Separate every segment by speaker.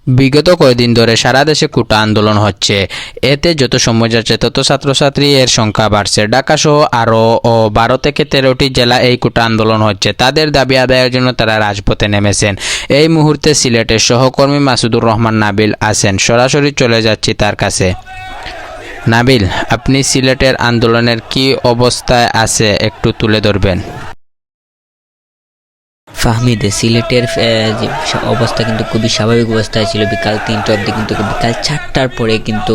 Speaker 1: বিগত কয়েকদিন ধরে সারা দেশে কোটা আন্দোলন হচ্ছে। এতে যত সময় যাচ্ছে তত ছাত্রছাত্রী এর সংখ্যা বাড়ছে। ঢাকা সহ আরও 12 থেকে 13টি জেলা এই কোটা আন্দোলন হচ্ছে। তাদের দাবি আদায়ের জন্য তারা রাজপথে নেমেছেন। এই মুহূর্তে সিলেটের সহকর্মী মাসুদুর রহমান নাবিল আছেন। সরাসরি চলে যাচ্ছি তার কাছে। নাবিল, আপনি সিলেটের আন্দোলনের কি অবস্থায় আছে একটু তুলে ধরবেন?
Speaker 2: ফাহমিদ, সিলেটের যে অবস্থা কিন্তু খুবই স্বাভাবিক অবস্থায় ছিল। বিকাল 3টা অবধি কিন্তু বিকাল 4টার পরে কিন্তু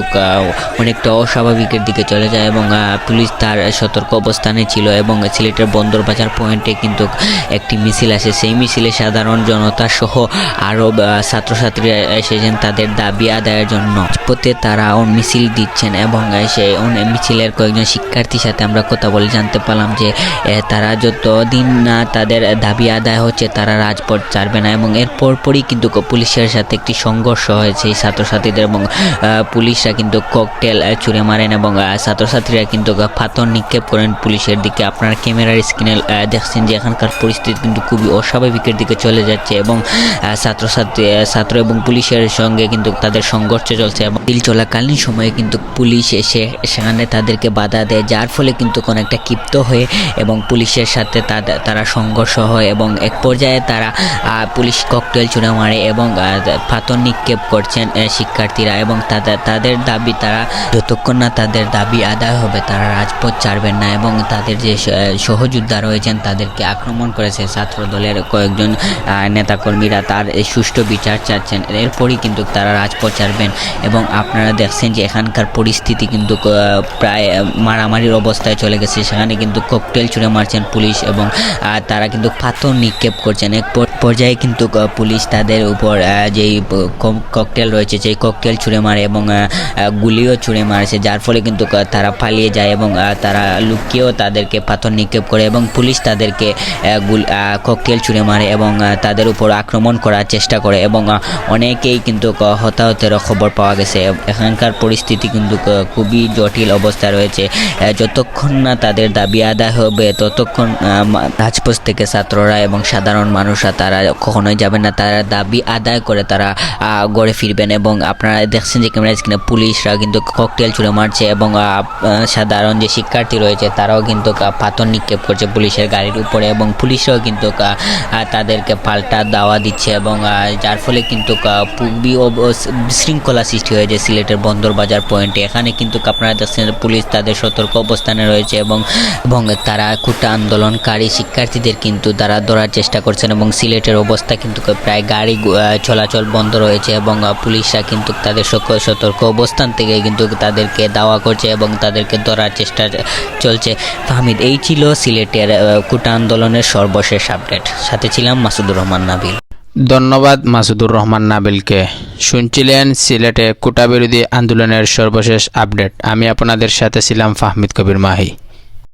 Speaker 2: অনেকটা অস্বাভাবিকের দিকে চলে যায় এবং পুলিশ তার সতর্ক অবস্থানে ছিল এবং সিলেটের বন্দর বাজার পয়েন্টে কিন্তু একটি মিছিল আসে। সেই মিছিলে সাধারণ জনতা সহ আরও ছাত্রছাত্রীরা এসেছেন তাদের দাবি আদায়ের জন্য। পথে তারা মিছিল দিচ্ছেন এবং সেই মিছিলের কয়েকজন শিক্ষার্থীর সাথে আমরা কথা বলে জানতে পারলাম যে তারা যতদিন না তাদের দাবি আদায় হচ্ছে তারা রাজপথ ছাড়বে না। এবং এর পরপরই কিন্তু পুলিশের সাথে একটি সংঘর্ষ হয়েছে এই ছাত্রছাত্রীদের এবং পুলিশরা কিন্তু ককটেল ছুঁড়ে মারেন এবং ছাত্রছাত্রীরা কিন্তু পাথর নিক্ষেপ করেন পুলিশের দিকে। আপনারা ক্যামেরার স্ক্রিনে দেখছেন যে এখানকার পরিস্থিতি কিন্তু খুবই অস্বাভাবিকের দিকে চলে যাচ্ছে এবং ছাত্র এবং পুলিশের সঙ্গে কিন্তু তাদের সংঘর্ষ চলছে এবং মিছিল চলাকালীন সময়ে কিন্তু পুলিশ এসে সেখানে তাদেরকে বাধা দেয়, যার ফলে কিন্তু অনেকটা ক্ষিপ্ত হয়ে এবং পুলিশের সাথে তারা সংঘর্ষ হয় এবং এক পর্যায়ে তারা পুলিশ ককটেল ছুঁড়ে মারে এবং পাথর নিক্ষেপ করছেন শিক্ষার্থীরা এবং তাদের দাবি, তারা যতক্ষণ না তাদের দাবি আদায় হবে তারা রাজপথ ছাড়বেন না এবং তাদের যে সহযোদ্ধা রয়েছেন তাদেরকে আক্রমণ করেছে ছাত্র দলের কয়েকজন নেতাকর্মীরা, তার সুষ্ঠু বিচার চাচ্ছেন। এরপরই কিন্তু তারা রাজপথ ছাড়বেন এবং আপনারা দেখছেন যে এখানকার পরিস্থিতি কিন্তু প্রায় মারামারির অবস্থায় চলে গেছে। সেখানে কিন্তু ককটেল ছুঁড়ে মারছেন পুলিশ এবং তারা কিন্তু পাথর নিক্ষেপ করছেন। এক পর্যায়ে কিন্তু পুলিশ তাদের উপর যেই ককটেল রয়েছে সেই ককটেল ছুঁড়ে মারে এবং গুলিও ছুঁড়ে মারছে, যার ফলে কিন্তু তারা পালিয়ে যায় এবং তারা লুকিয়েও তাদেরকে পাথর নিক্ষেপ করে এবং পুলিশ তাদেরকে ককটেল ছুঁড়ে মারে এবং তাদের উপর আক্রমণ করার চেষ্টা করে এবং অনেকেই কিন্তু হতাহতের খবর পাওয়া গেছে। এখানকার পরিস্থিতি কিন্তু খুবই জটিল অবস্থায় রয়েছে। যতক্ষণ না তাদের দাবি আদায় হবে ততক্ষণ রাজপথ থেকে ছাত্ররা এবং সাধারণ মানুষরা তারা কখনোই যাবেন না। তারা দাবি আদায় করে তারা গড়ে ফিরবেন এবং আপনারা দেখছেন যে ক্যামেরা স্ক্রিনে পুলিশরা কিন্তু ককটেল ছুঁড়ে মারছে এবং সাধারণ যে শিক্ষার্থী রয়েছে তারাও কিন্তু পাথর নিক্ষেপ করছে পুলিশের গাড়ির উপরে এবং পুলিশরাও কিন্তু তাদেরকে পাল্টা দাওয়া দিচ্ছে এবং যার ফলে কিন্তু খুবই বিশৃঙ্খলা সৃষ্টি হয়েছে সিলেটের বন্দর বাজার পয়েন্টে। এখানে কিন্তু আপনারা দেখছেন পুলিশ তাদের সতর্ক অবস্থানে রয়েছে এবং তারা কোটা আন্দোলনকারী শিক্ষার্থীদের কিন্তু তারা ধরার চেষ্টা করছেন এবং সিলেটের অবস্থা কিন্তু প্রায় গাড়ি চলাচল বন্ধ রয়েছে এবং পুলিশরা কিন্তু তাদের সতর্ক অবস্থান থেকে কিন্তু তাদেরকে দাওয়া করছে এবং তাদেরকে ধরার চেষ্টা চলছে। ফাহমিদ, এই ছিল সিলেটের কোটা আন্দোলনের সর্বশেষ আপডেট। সাথে ছিলাম মাসুদুর রহমান নাবিল।
Speaker 1: ধন্যবাদ মাসুদুর রহমান নাবিলকে। শুনছিলেন সিলেটে কোটা বিরোধী আন্দোলনের সর্বশেষ আপডেট। আমি আপনাদের সাথে ছিলাম ফাহমিদ কবির মাহি।